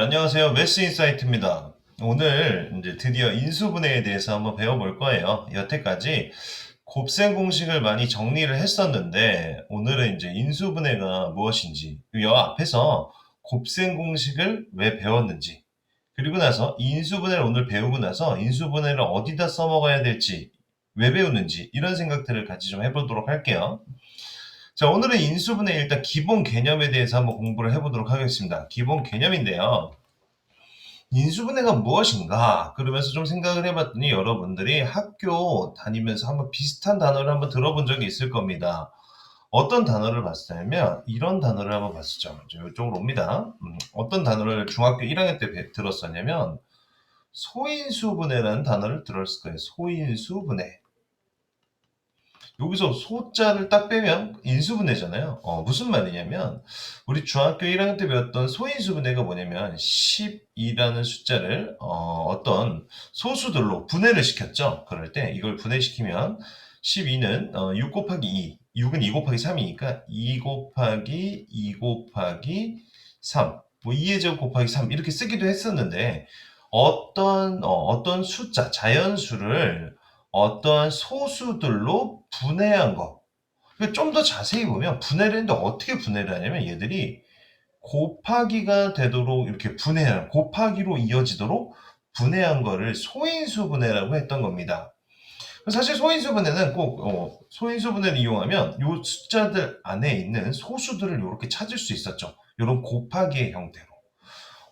안녕하세요. 매스 인사이트입니다. 오늘 이제 드디어 인수분해에 대해서 한번 배워볼 거예요. 여태까지 곱셈 공식을 많이 정리를 했었는데, 오늘은 이제 인수분해가 무엇인지, 이 앞에서 곱셈 공식을 왜 배웠는지, 그리고 나서 인수분해를 오늘 배우고 나서 인수분해를 어디다 써먹어야 될지, 왜 배우는지, 이런 생각들을 같이 좀 해보도록 할게요. 자, 오늘은 인수분해 일단 기본 개념에 대해서 한번 공부를 해보도록 하겠습니다. 기본 개념인데요. 인수분해가 무엇인가? 그러면서 좀 생각을 해봤더니 여러분들이 학교 다니면서 한번 비슷한 단어를 한번 들어본 적이 있을 겁니다. 어떤 단어를 봤냐면 이런 단어를 한번 봤었죠. 이쪽으로 옵니다. 어떤 단어를 중학교 1학년 때 들었었냐면 소인수분해라는 단어를 들었을 거예요. 소인수분해. 여기서 소자를 딱 빼면 인수분해잖아요. 무슨 말이냐면 우리 중학교 1학년 때 배웠던 소인수분해가 뭐냐면 12라는 숫자를 어떤 소수들로 분해를 시켰죠. 그럴 때 이걸 분해시키면 12는 6 곱하기 2, 6은 2 곱하기 3이니까 2 곱하기 2 곱하기 3, 뭐 2의 제곱 곱하기 3 이렇게 쓰기도 했었는데 어떤 숫자, 자연수를 어떠한 소수들로 분해한 거. 좀 더 자세히 보면 분해를 했는데 어떻게 분해를 하냐면 얘들이 곱하기가 되도록 이렇게 분해한, 곱하기로 이어지도록 분해한 거를 소인수 분해라고 했던 겁니다. 사실 소인수 분해는 꼭 소인수 분해를 이용하면 이 숫자들 안에 있는 소수들을 이렇게 찾을 수 있었죠. 이런 곱하기의 형태로.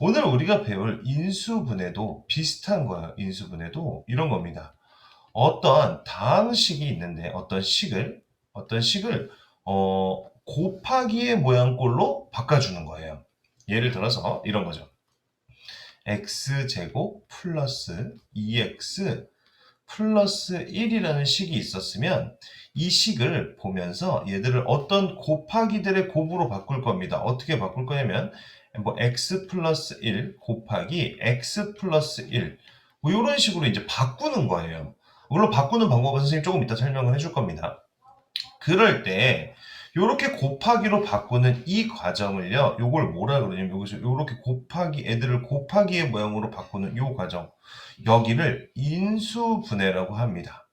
오늘 우리가 배울 인수분해도 비슷한 거예요. 인수분해도 이런 겁니다. 어떤 다항식이 있는데 어떤 식을 곱하기의 모양꼴로 바꿔주는 거예요. 예를 들어서 이런 거죠. x제곱 플러스 2x 플러스 1이라는 식이 있었으면 이 식을 보면서 얘들을 어떤 곱하기들의 곱으로 바꿀 겁니다. 어떻게 바꿀 거냐면 뭐 x 플러스 1 곱하기 x 플러스 1 뭐 이런 식으로 이제 바꾸는 거예요. 물론 바꾸는 방법은 선생님 조금 이따 설명을 해줄 겁니다. 그럴 때 요렇게 곱하기로 바꾸는 이 과정을요, 요걸 뭐라 그러냐면 여기서 요렇게 곱하기, 애들을 곱하기의 모양으로 바꾸는 요 과정, 여기를 인수분해라고 합니다.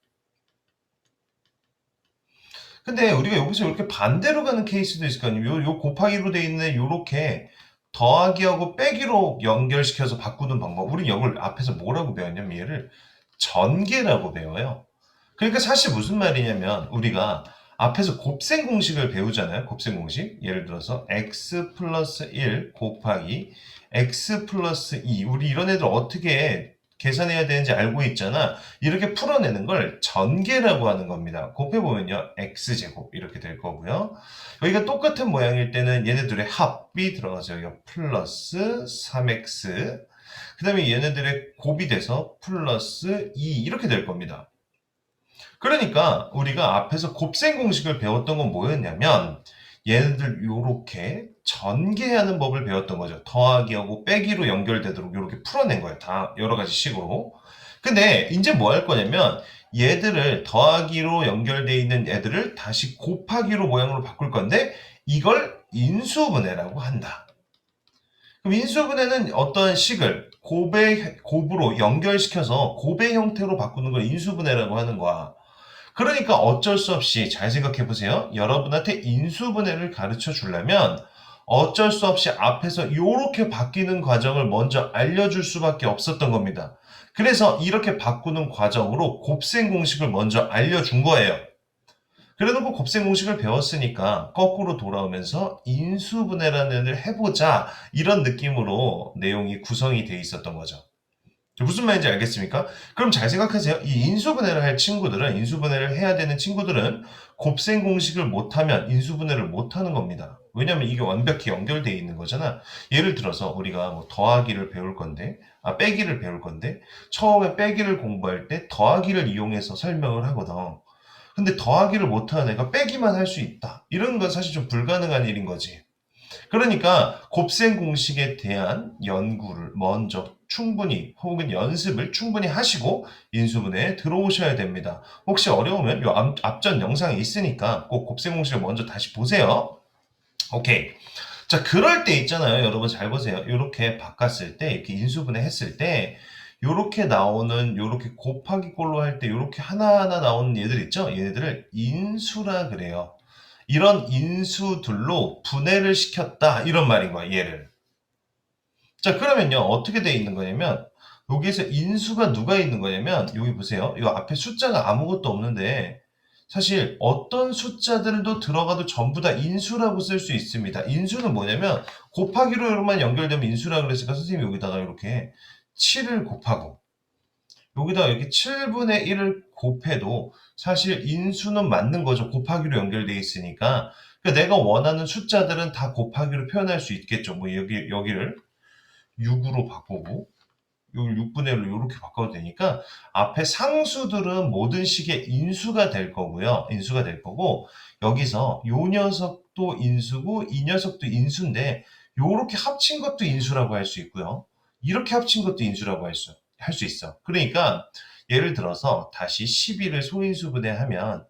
근데 우리가 여기서 이렇게 반대로 가는 케이스도 있을 거 아니에요. 요 곱하기로 돼 있는 요렇게 더하기하고 빼기로 연결시켜서 바꾸는 방법. 우린 이걸 앞에서 뭐라고 배웠냐면 얘를 전개라고 배워요. 그러니까 사실 무슨 말이냐면 우리가 앞에서 곱셈 공식을 배우잖아요. 곱셈 공식. 예를 들어서 x 플러스 1 곱하기 x 플러스 2. 우리 이런 애들 어떻게 계산해야 되는지 알고 있잖아. 이렇게 풀어내는 걸 전개라고 하는 겁니다. 곱해보면요. x제곱 이렇게 될 거고요. 여기가 똑같은 모양일 때는 얘네들의 합이 들어가서 여기가 플러스 3x 그 다음에 얘네들의 곱이 돼서 플러스 2 이렇게 될 겁니다. 그러니까 우리가 앞에서 곱셈 공식을 배웠던 건 뭐였냐면 얘네들 요렇게 전개하는 법을 배웠던 거죠. 더하기하고 빼기로 연결되도록 요렇게 풀어낸 거예요. 다 여러 가지 식으로. 근데 이제 뭐 할 거냐면 얘들을 더하기로 연결되어 있는 애들을 다시 곱하기로 모양으로 바꿀 건데 이걸 인수분해라고 한다. 그럼 인수분해는 어떤 식을 곱으로 연결시켜서 곱의 형태로 바꾸는 걸 인수분해라고 하는 거야. 그러니까 어쩔 수 없이 잘 생각해 보세요. 여러분한테 인수분해를 가르쳐 주려면 어쩔 수 없이 앞에서 이렇게 바뀌는 과정을 먼저 알려줄 수밖에 없었던 겁니다. 그래서 이렇게 바꾸는 과정으로 곱셈 공식을 먼저 알려준 거예요. 그래놓고 곱셈 공식을 배웠으니까 거꾸로 돌아오면서 인수분해라는 애를 해보자 이런 느낌으로 내용이 구성이 돼 있었던 거죠. 무슨 말인지 알겠습니까? 그럼 잘 생각하세요. 이 인수분해를 할 친구들은, 인수분해를 해야 되는 친구들은 곱셈 공식을 못하면 인수분해를 못하는 겁니다. 왜냐면 이게 완벽히 연결되어 있는 거잖아. 예를 들어서 우리가 뭐 더하기를 배울 건데, 빼기를 배울 건데, 처음에 빼기를 공부할 때 더하기를 이용해서 설명을 하거든. 근데 더하기를 못하는 애가 빼기만 할 수 있다. 이런 건 사실 좀 불가능한 일인 거지. 그러니까 곱셈 공식에 대한 연구를 먼저 충분히 혹은 연습을 충분히 하시고 인수분해에 들어오셔야 됩니다. 혹시 어려우면 앞전 영상에 있으니까 꼭 곱셈 공식을 먼저 다시 보세요. 오케이. 자, 그럴 때 있잖아요. 여러분 잘 보세요. 요렇게 바꿨을 때, 이렇게 인수분해 했을 때, 요렇게 나오는, 요렇게 곱하기 꼴로 할 때, 요렇게 하나하나 나오는 얘들 있죠? 얘네들을 인수라 그래요. 이런 인수들로 분해를 시켰다. 이런 말인 거야, 얘를. 자, 그러면요. 어떻게 돼 있는 거냐면, 여기에서 인수가 누가 있는 거냐면, 여기 보세요. 이 앞에 숫자가 아무것도 없는데, 사실 어떤 숫자들도 들어가도 전부 다 인수라고 쓸 수 있습니다. 인수는 뭐냐면, 곱하기로만 연결되면 인수라고 그랬으니까 선생님이 여기다가 이렇게 7을 곱하고, 여기다가 이렇게 7분의 1을 곱해도 사실 인수는 맞는 거죠. 곱하기로 연결되어 있으니까. 그러니까 내가 원하는 숫자들은 다 곱하기로 표현할 수 있겠죠. 뭐 여기를 6으로 바꾸고, 여기 6분의 1로 이렇게 바꿔도 되니까 앞에 상수들은 모든 식의 인수가 될 거고요. 인수가 될 거고 여기서 요 녀석도 인수고 이 녀석도 인수인데 요렇게 합친 것도 인수라고 할 수 있고요. 이렇게 합친 것도 인수라고 할 수 있어. 그러니까 예를 들어서 다시 12를 소인수분해하면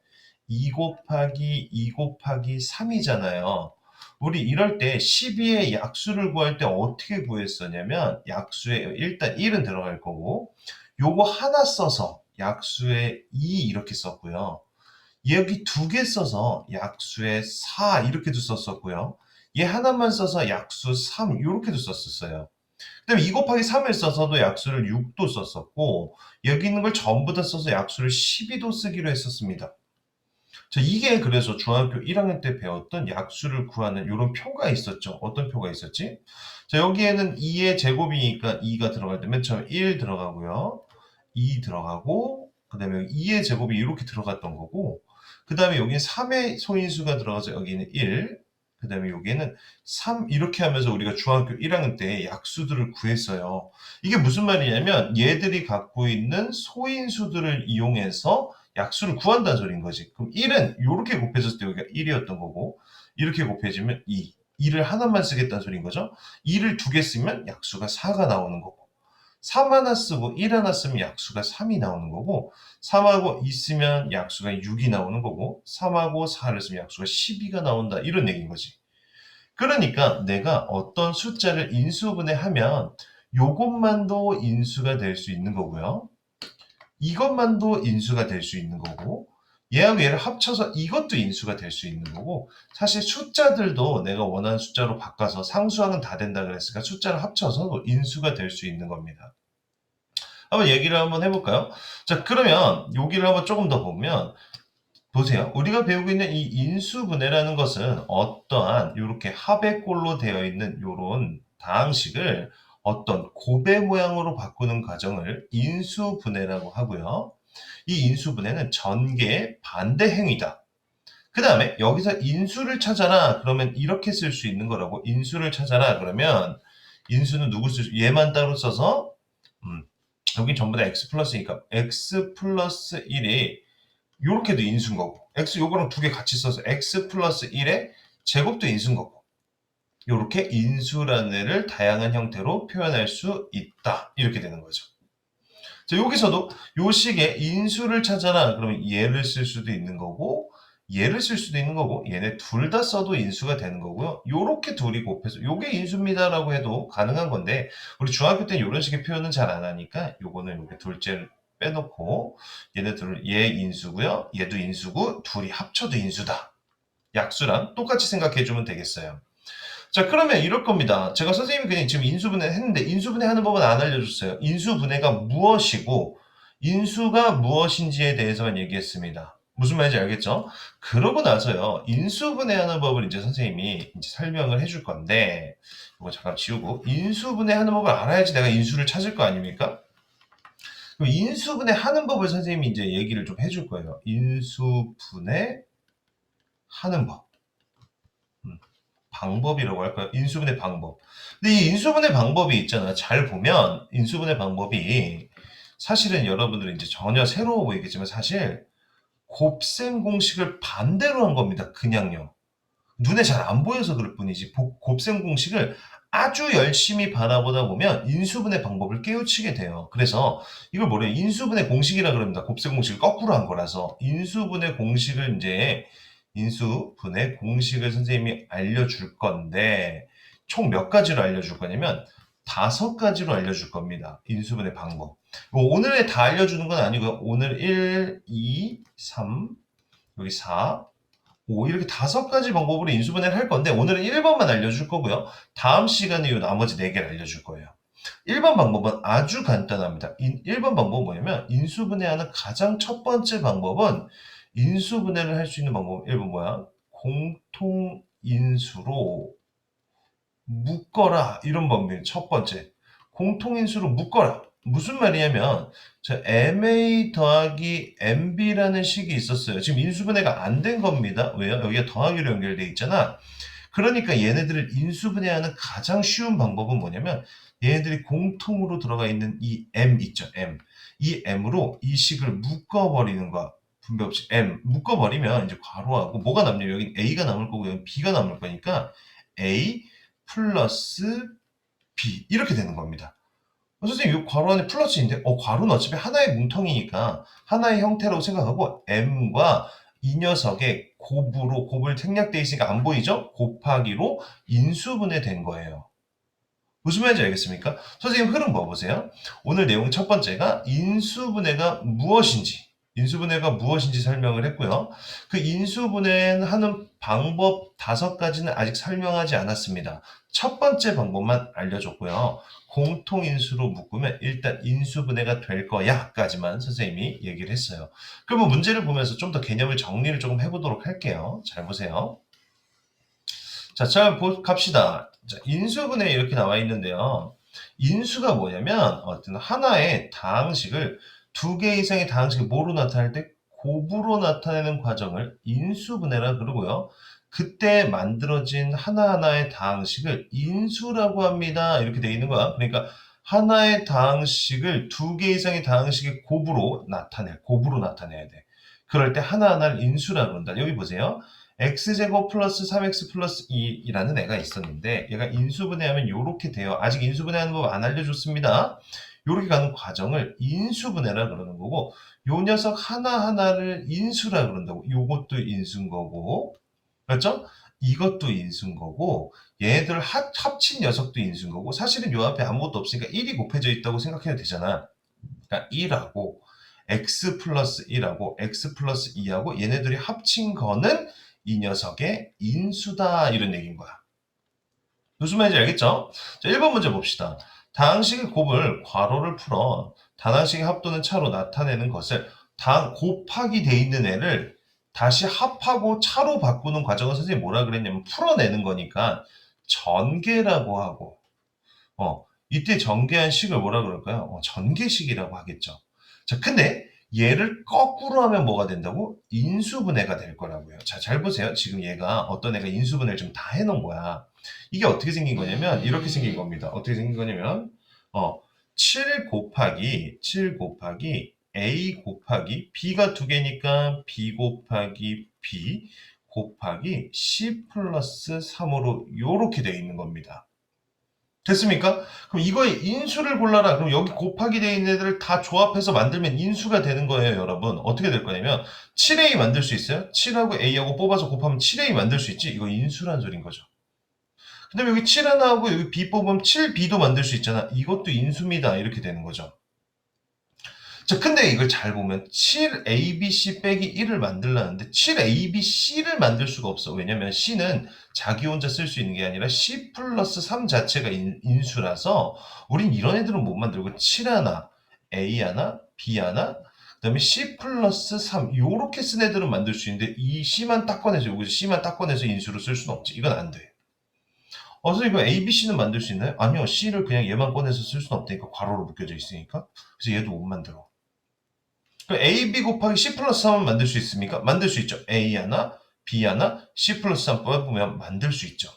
2 곱하기 2 곱하기 3이잖아요. 우리 이럴 때 12의 약수를 구할 때 어떻게 구했었냐면 약수에 일단 1은 들어갈 거고 요거 하나 써서 약수에 2 이렇게 썼고요. 여기 두 개 써서 약수에 4 이렇게도 썼었고요. 얘 하나만 써서 약수 3 이렇게도 썼었어요. 그다음에 2 곱하기 3을 써서도 약수를 6도 썼었고 여기 있는 걸 전부 다 써서 약수를 12도 쓰기로 했었습니다. 자, 이게 그래서 중학교 1학년 때 배웠던 약수를 구하는 이런 표가 있었죠. 어떤 표가 있었지? 자, 여기에는 2의 제곱이니까 2가 들어갈 때 맨 처음에 1 들어가고요. 2 들어가고, 그 다음에 2의 제곱이 이렇게 들어갔던 거고, 그 다음에 여기는 3의 소인수가 들어가서 여기는 1, 그 다음에 여기는 3 이렇게 하면서 우리가 중학교 1학년 때 약수들을 구했어요. 이게 무슨 말이냐면 얘들이 갖고 있는 소인수들을 이용해서 약수를 구한다는 소리인 거지. 그럼 1은 이렇게 곱해졌을 때 여기가 1이었던 거고 이렇게 곱해지면 2. 2를 하나만 쓰겠다는 소리인 거죠. 2를 두 개 쓰면 약수가 4가 나오는 거고 3 하나 쓰고 1 하나 쓰면 약수가 3이 나오는 거고 3하고 2 쓰면 약수가 6이 나오는 거고 3하고 4를 쓰면 약수가 12가 나온다. 이런 얘기인 거지. 그러니까 내가 어떤 숫자를 인수분해하면 요것만도 인수가 될 수 있는 거고요. 이것만도 인수가 될 수 있는 거고 얘하고 얘를 합쳐서 이것도 인수가 될 수 있는 거고 사실 숫자들도 내가 원하는 숫자로 바꿔서 상수항은 다 된다 그랬으니까 숫자를 합쳐서 인수가 될 수 있는 겁니다. 한번 얘기를 한번 해볼까요? 자, 그러면 여기를 한번 조금 더 보면 보세요. 우리가 배우고 있는 이 인수분해라는 것은 어떠한 이렇게 합의꼴로 되어 있는 이런 다항식을 어떤 곱의 모양으로 바꾸는 과정을 인수분해라고 하고요. 이 인수분해는 전개의 반대 행위다. 그 다음에 여기서 인수를 찾아라 그러면 이렇게 쓸 수 있는 거라고. 인수를 찾아라 그러면 인수는 누구 얘만 따로 써서 여기 전부 다 x 플러스니까 x 플러스 1이 요렇게도 인수인 거고 x 요거랑 두 개 같이 써서 x 플러스 1의 제곱도 인수인 거고 요렇게 인수라는 애를 다양한 형태로 표현할 수 있다. 이렇게 되는 거죠. 자, 여기서도 요 식에 인수를 찾아라 그러면 얘를 쓸 수도 있는 거고 얘를 쓸 수도 있는 거고 얘네 둘 다 써도 인수가 되는 거고요. 요렇게 둘이 곱해서 요게 인수입니다라고 해도 가능한 건데 우리 중학교 때는 이런 식의 표현은 잘 안 하니까 요거는 요게 둘째를 빼놓고 얘네 둘 얘 인수고요. 얘도 인수고 둘이 합쳐도 인수다. 약수랑 똑같이 생각해 주면 되겠어요. 자, 그러면 이럴 겁니다. 제가 선생님이 그냥 지금 인수분해 했는데 인수분해 하는 법은 안 알려줬어요. 인수분해가 무엇이고 인수가 무엇인지에 대해서만 얘기했습니다. 무슨 말인지 알겠죠? 그러고 나서요. 인수분해하는 법을 이제 선생님이 이제 설명을 해줄 건데 이거 잠깐 지우고 인수분해하는 법을 알아야지 내가 인수를 찾을 거 아닙니까? 그럼 인수분해하는 법을 선생님이 이제 얘기를 좀 해줄 거예요. 인수분해하는 법. 방법이라고 할까요? 인수분해 방법. 근데 이 인수분해 방법이 있잖아. 잘 보면 인수분해 방법이 사실은 여러분들은 이제 전혀 새로워 보이겠지만 사실 곱셈 공식을 반대로 한 겁니다. 그냥요. 눈에 잘 안 보여서 그럴 뿐이지 곱셈 공식을 아주 열심히 바라보다 보면 인수분해 방법을 깨우치게 돼요. 그래서 이걸 뭐래요? 인수분해 공식이라 그럽니다. 곱셈 공식을 거꾸로 한 거라서 인수분해 공식을 이제 인수분해 공식을 선생님이 알려줄 건데 총 몇 가지로 알려줄 거냐면 5가지로 알려줄 겁니다. 인수분해 방법. 오늘에 다 알려주는 건 아니고요. 오늘 1, 2, 3, 여기 4, 5 이렇게 5가지 방법으로 인수분해를 할 건데 오늘은 1번만 알려줄 거고요. 다음 시간에 이 나머지 4개를 알려줄 거예요. 1번 방법은 아주 간단합니다. 1번 방법은 뭐냐면 인수분해하는 가장 첫 번째 방법은 인수분해를 할 수 있는 방법은 1번 뭐야? 공통인수로 묶어라 이런 방법이에요. 첫 번째. 공통인수로 묶어라. 무슨 말이냐면 저 MA 더하기 MB라는 식이 있었어요. 지금 인수분해가 안 된 겁니다. 왜요? 여기가 더하기로 연결돼 있잖아. 그러니까 얘네들을 인수분해하는 가장 쉬운 방법은 뭐냐면 얘네들이 공통으로 들어가 있는 이 M 있죠. M. 이 M으로 이 식을 묶어버리는 거야. 분배 없이 M. 묶어버리면 이제 괄호하고 뭐가 남냐면 여기 A가 남을 거고 여기 B가 남을 거니까 A 플러스 B 이렇게 되는 겁니다. 선생님 이 괄호 안에 플러스인데 괄호는 어차피 하나의 뭉텅이니까 하나의 형태라고 생각하고 M과 이 녀석의 곱을 생략되어 있으니까 안 보이죠? 곱하기로 인수분해 된 거예요. 무슨 말인지 알겠습니까? 선생님 흐름 봐보세요. 오늘 내용 첫 번째가 인수분해가 무엇인지 설명을 했고요. 그 인수분해하는 방법 5가지는 아직 설명하지 않았습니다. 첫 번째 방법만 알려줬고요. 공통인수로 묶으면 일단 인수분해가 될 거야 까지만 선생님이 얘기를 했어요. 그러면 문제를 보면서 좀 더 개념을 정리를 조금 해보도록 할게요. 잘 보세요. 자, 갑시다. 자, 인수분해 이렇게 나와 있는데요. 인수가 뭐냐면 어떤 하나의 다항식을 2개 이상의 다항식이 뭐로 나타낼 때 곱으로 나타내는 과정을 인수분해라 그러고요. 그때 만들어진 하나하나의 다항식을 인수라고 합니다. 이렇게 돼 있는 거야. 그러니까 하나의 다항식을 2개 이상의 다항식의 곱으로 나타내야 돼. 그럴 때 하나하나를 인수라고 그런다. 여기 보세요. x제곱 플러스 3x 플러스 2라는 애가 있었는데 얘가 인수분해하면 이렇게 돼요. 아직 인수분해하는 법 안 알려줬습니다. 이렇게 가는 과정을 인수분해라 그러는 거고 요 녀석 하나하나를 인수라 그런다고. 요것도 인수인 거고 맞죠? 이것도 인수인 거고 얘들 합친 녀석도 인수인 거고 사실은 요 앞에 아무것도 없으니까 1이 곱해져 있다고 생각해도 되잖아. 그러니까 1하고 x 플러스 1하고 x 플러스 2하고 얘네들이 합친 거는 이 녀석의 인수다 이런 얘기인 거야. 무슨 말인지 알겠죠? 자, 1번 문제 봅시다. 다항식의 곱을 괄호를 풀어 다항식의 합도는 차로 나타내는 것을 곱하기 돼 있는 애를 다시 합하고 차로 바꾸는 과정을 선생님이 뭐라 그랬냐면 풀어내는 거니까 전개라고 하고 이때 전개한 식을 뭐라 그럴까요? 전개식이라고 하겠죠. 자, 근데 얘를 거꾸로 하면 뭐가 된다고? 인수분해가 될 거라고요. 자, 잘 보세요. 지금 얘가 어떤 애가 인수분해를 좀 다 해놓은 거야. 이게 어떻게 생긴 거냐면 이렇게 생긴 겁니다. 어떻게 생긴 거냐면 7 곱하기 A 곱하기 B가 2개니까 B 곱하기 B 곱하기 C 플러스 3으로 이렇게 되어 있는 겁니다. 됐습니까? 그럼 이거의 인수를 골라라. 그럼 여기 곱하기 되어 있는 애들을 다 조합해서 만들면 인수가 되는 거예요, 여러분. 어떻게 될 거냐면 7A 만들 수 있어요? 7하고 A하고 뽑아서 곱하면 7A 만들 수 있지? 이거 인수란 소린 거죠. 그 다음에 여기 7 하나하고 여기 B 뽑으면 7B도 만들 수 있잖아. 이것도 인수입니다. 이렇게 되는 거죠. 자, 근데 이걸 잘 보면 7ABC 빼기 1을 만들라는데 7ABC를 만들 수가 없어. 왜냐면 C는 자기 혼자 쓸 수 있는 게 아니라 C 플러스 3 자체가 인수라서 우린 이런 애들은 못 만들고 7 하나, A 하나, B 하나, 그 다음에 C 플러스 3 요렇게 쓴 애들은 만들 수 있는데 이 C만 딱 꺼내서 여기서 C만 딱 꺼내서 인수로 쓸 수는 없지. 이건 안 돼. 선생님 이거 ABC는 만들 수 있나요? 아니요. C를 그냥 얘만 꺼내서 쓸 수는 없다니까. 괄호로 묶여져 있으니까. 그래서 얘도 못 만들어. AB 곱하기 C 플러스 3은 만들 수 있습니까? 만들 수 있죠. A 하나, B 하나, C 플러스 3 뽑으면 만들 수 있죠.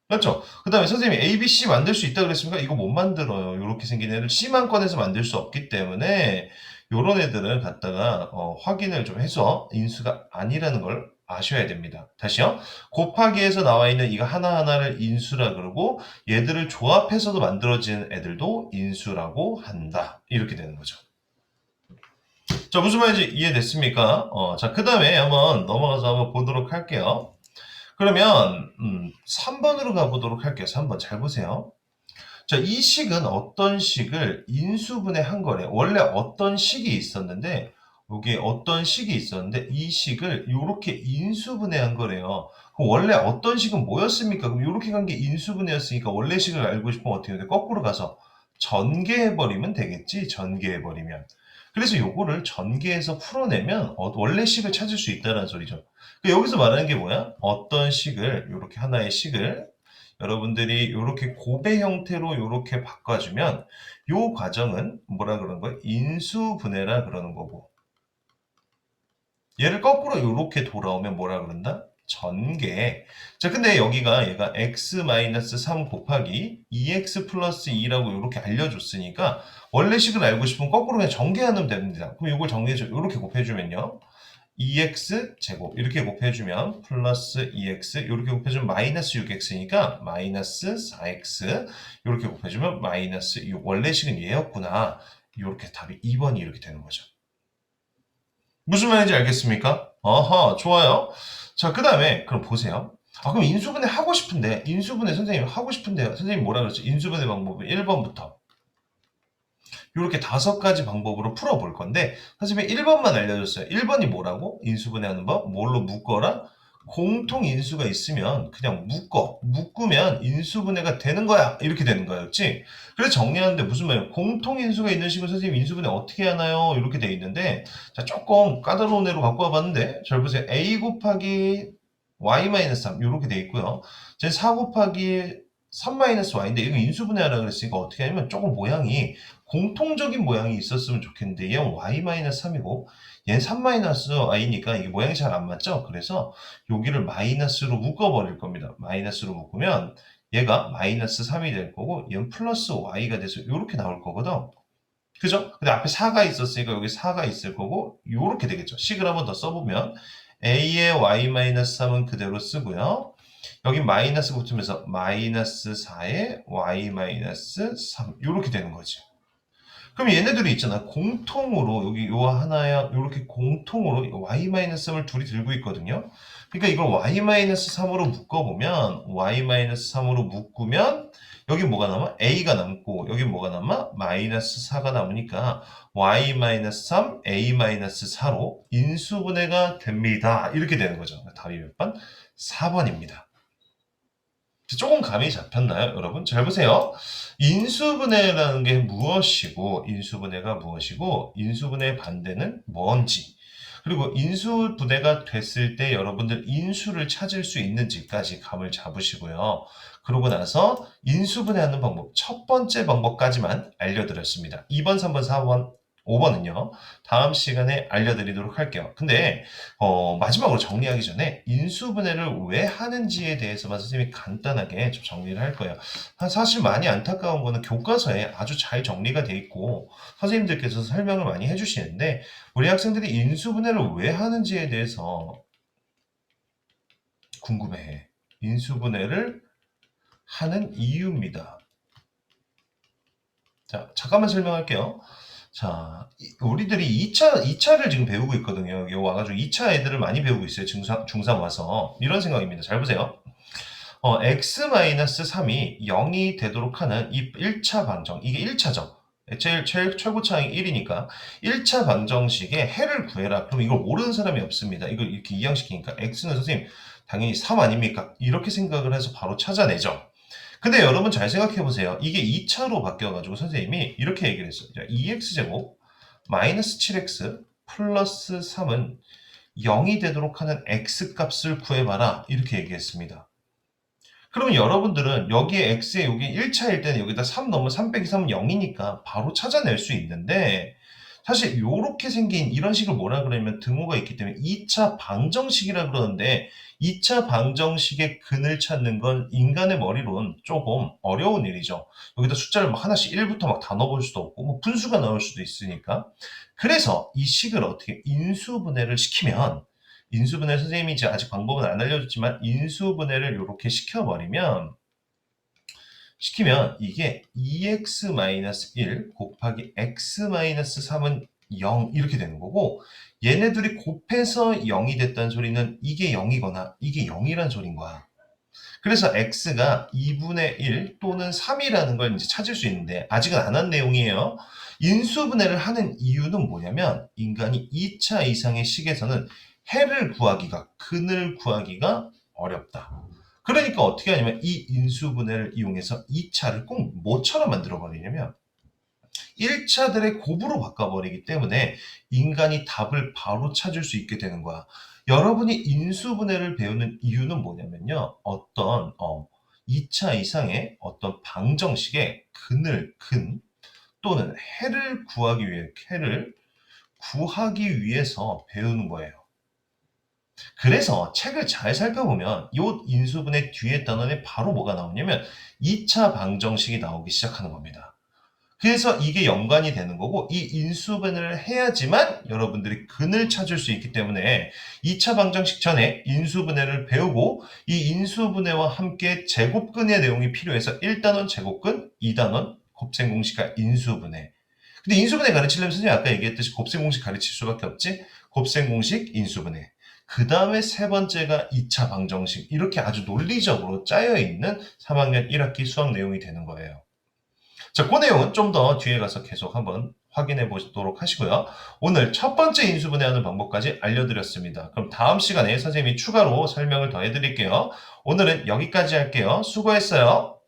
맞죠? 그 다음에 선생님이 A, B, C 만들 수 있다 그랬습니까? 이거 못 만들어요. 이렇게 생긴 애를 C만 꺼내서 만들 수 없기 때문에 이런 애들을 갖다가 확인을 좀 해서 인수가 아니라는 걸 아셔야 됩니다. 다시요. 곱하기에서 나와 있는 이거 하나하나를 인수라 그러고 얘들을 조합해서도 만들어지는 애들도 인수라고 한다. 이렇게 되는 거죠. 자, 무슨 말인지 이해됐습니까? 자, 그 다음에 한번 넘어가서 한번 보도록 할게요. 그러면 3번으로 가보도록 할게요. 3번 잘 보세요. 자, 이 식은 어떤 식을 인수분해 한 거래. 원래 어떤 식이 있었는데, 여기에 어떤 식이 있었는데, 이 식을 이렇게 인수분해한 거래요. 그럼 원래 어떤 식은 뭐였습니까? 그럼 이렇게 간 게 인수분해였으니까 원래 식을 알고 싶으면 어떻게 해야 돼? 거꾸로 가서 전개해버리면 되겠지? 전개해버리면. 그래서 요거를 전개해서 풀어내면 원래 식을 찾을 수 있다는 소리죠. 여기서 말하는 게 뭐야? 어떤 식을, 이렇게 하나의 식을 여러분들이 이렇게 곱의 형태로 이렇게 바꿔주면 이 과정은 뭐라 그러는 거예요? 인수분해라 그러는 거고, 얘를 거꾸로 이렇게 돌아오면 뭐라 그런다? 전개. 자, 근데 여기가 얘가 x-3 곱하기 2x 플러스 2라고 이렇게 알려줬으니까 원래 식을 알고 싶으면 거꾸로 그냥 전개하면 됩니다. 그럼 이걸 전개해서 이렇게 곱해주면요. 2x 제곱 이렇게 곱해주면 플러스 2x 이렇게 곱해주면 마이너스 6x니까 마이너스 4x 이렇게 곱해주면 마이너스 6. 원래 식은 얘였구나. 이렇게 답이 2번이 이렇게 되는 거죠. 무슨 말인지 알겠습니까? 어허, 좋아요. 자, 그 다음에 그럼 보세요. 그럼 인수분해 하고 싶은데 인수분해 선생님 하고 싶은데 선생님 뭐라 그랬죠? 인수분해 방법은 1번부터 이렇게 5가지 방법으로 풀어볼 건데 선생님이 1번만 알려줬어요. 1번이 뭐라고? 인수분해하는 법? 뭘로 묶어라? 공통 인수가 있으면 그냥 묶으면 인수분해가 되는 거야. 이렇게 되는 거였지. 그래서 정리하는데 무슨 말이에요? 공통 인수가 있는 식으로 선생님 인수분해 어떻게 하나요? 이렇게 돼 있는데 자, 조금 까다로운 애로 갖고 와봤는데 잘 보세요. a 곱하기 y-3 이렇게 돼 있고요. 제 4 곱하기 3-y인데 이거 인수분해하라 그랬으니까 어떻게 하냐면 조금 모양이 공통적인 모양이 있었으면 좋겠는데 얘는 y-3이고 얘는 3-i니까 이게 모양이 잘 안 맞죠? 그래서 여기를 마이너스로 묶어버릴 겁니다. 마이너스로 묶으면 얘가 마이너스 3이 될 거고 얘는 플러스 y가 돼서 이렇게 나올 거거든. 그죠? 근데 앞에 4가 있었으니까 여기 4가 있을 거고 이렇게 되겠죠. 식을 한번 더 써보면 a의 y-3은 그대로 쓰고요. 여기 마이너스 붙으면서 마이너스 4에 y-3 이렇게 되는 거지. 그럼 얘네들이 있잖아. 공통으로 여기 요 하나야 이렇게 공통으로 y-3을 둘이 들고 있거든요. 그러니까 이걸 y-3으로 묶어보면 y-3으로 묶으면 여기 뭐가 남아? a가 남고 여기 뭐가 남아? 마이너스 4가 남으니까 y-3 a-4로 인수분해가 됩니다. 이렇게 되는 거죠. 답이 몇 번? 4번입니다. 조금 감이 잡혔나요, 여러분? 잘 보세요. 인수분해라는 게 무엇이고, 인수분해가 무엇이고, 인수분해의 반대는 뭔지, 그리고 인수분해가 됐을 때 여러분들 인수를 찾을 수 있는지까지 감을 잡으시고요. 그러고 나서 인수분해하는 방법, 첫 번째 방법까지만 알려드렸습니다. 2번, 3번, 4번, 5번은요. 다음 시간에 알려드리도록 할게요. 근데 마지막으로 정리하기 전에 인수분해를 왜 하는지에 대해서만 선생님이 간단하게 좀 정리를 할 거예요. 사실 많이 안타까운 거는 교과서에 아주 잘 정리가 돼 있고 선생님들께서 설명을 많이 해주시는데 우리 학생들이 인수분해를 왜 하는지에 대해서 궁금해해. 인수분해를 하는 이유입니다. 자, 잠깐만 설명할게요. 자, 우리들이 2차를 지금 배우고 있거든요. 여기 와가지고 2차 애들을 많이 배우고 있어요. 중3 와서. 이런 생각입니다. 잘 보세요. x-3이 0이 되도록 하는 이 1차 방정, 이게 1차죠. 최고차항이 1이니까 1차 방정식의 해를 구해라. 그럼 이걸 모르는 사람이 없습니다. 이걸 이렇게 이항시키니까 x는 선생님 당연히 3 아닙니까? 이렇게 생각을 해서 바로 찾아내죠. 근데 여러분 잘 생각해 보세요. 이게 2차로 바뀌어가지고 선생님이 이렇게 얘기를 했어요. 2x제곱 마이너스 7x 플러스 3은 0이 되도록 하는 x 값을 구해봐라. 이렇게 얘기했습니다. 그러면 여러분들은 여기에 x에 여기 1차일 때는 여기다 3 넣으면 3 빼기 3은 0이니까 바로 찾아낼 수 있는데 사실 이렇게 생긴 이런 식을 뭐라 그러냐면 등호가 있기 때문에 2차 방정식이라 그러는데 2차 방정식의 근을 찾는 건 인간의 머리로는 조금 어려운 일이죠. 여기다 숫자를 막 하나씩 1부터 막 다 넣어볼 수도 없고 뭐 분수가 나올 수도 있으니까 그래서 이 식을 어떻게 인수분해를 시키면 인수분해 선생님이 이제 아직 방법은 안 알려줬지만 인수분해를 이렇게 시키면 이게 2x-1 곱하기 x-3은 0 이렇게 되는 거고 얘네들이 곱해서 0이 됐다는 소리는 이게 0이거나 이게 0이란 소린 거야. 그래서 x가 2분의 1 또는 3이라는 걸 이제 찾을 수 있는데 아직은 안 한 내용이에요. 인수분해를 하는 이유는 뭐냐면 인간이 2차 이상의 식에서는 해를 구하기가 근을 구하기가 어렵다. 그러니까 어떻게 하냐면 이 인수분해를 이용해서 2차를 꼭 뭐처럼 만들어 버리냐면 1차들의 곱으로 바꿔버리기 때문에 인간이 답을 바로 찾을 수 있게 되는 거야. 여러분이 인수분해를 배우는 이유는 뭐냐면요. 어떤 2차 이상의 어떤 방정식의 근 또는 해를 구하기 위해서 배우는 거예요. 그래서 책을 잘 살펴보면 이 인수분해 뒤에 단원에 바로 뭐가 나오냐면 2차 방정식이 나오기 시작하는 겁니다. 그래서 이게 연관이 되는 거고 이 인수분해를 해야지만 여러분들이 근을 찾을 수 있기 때문에 2차 방정식 전에 인수분해를 배우고 이 인수분해와 함께 제곱근의 내용이 필요해서 1단원 제곱근, 2단원 곱셈공식과 인수분해. 근데 인수분해 가르치려면 선생님 아까 얘기했듯이 곱셈공식 가르칠 수밖에 없지. 곱셈공식, 인수분해. 그 다음에 세 번째가 2차 방정식. 이렇게 아주 논리적으로 짜여있는 3학년 1학기 수학 내용이 되는 거예요. 자, 그 내용은 좀 더 뒤에 가서 계속 한번 확인해 보도록 하시고요. 오늘 첫 번째 인수분해하는 방법까지 알려드렸습니다. 그럼 다음 시간에 선생님이 추가로 설명을 더 해드릴게요. 오늘은 여기까지 할게요. 수고했어요.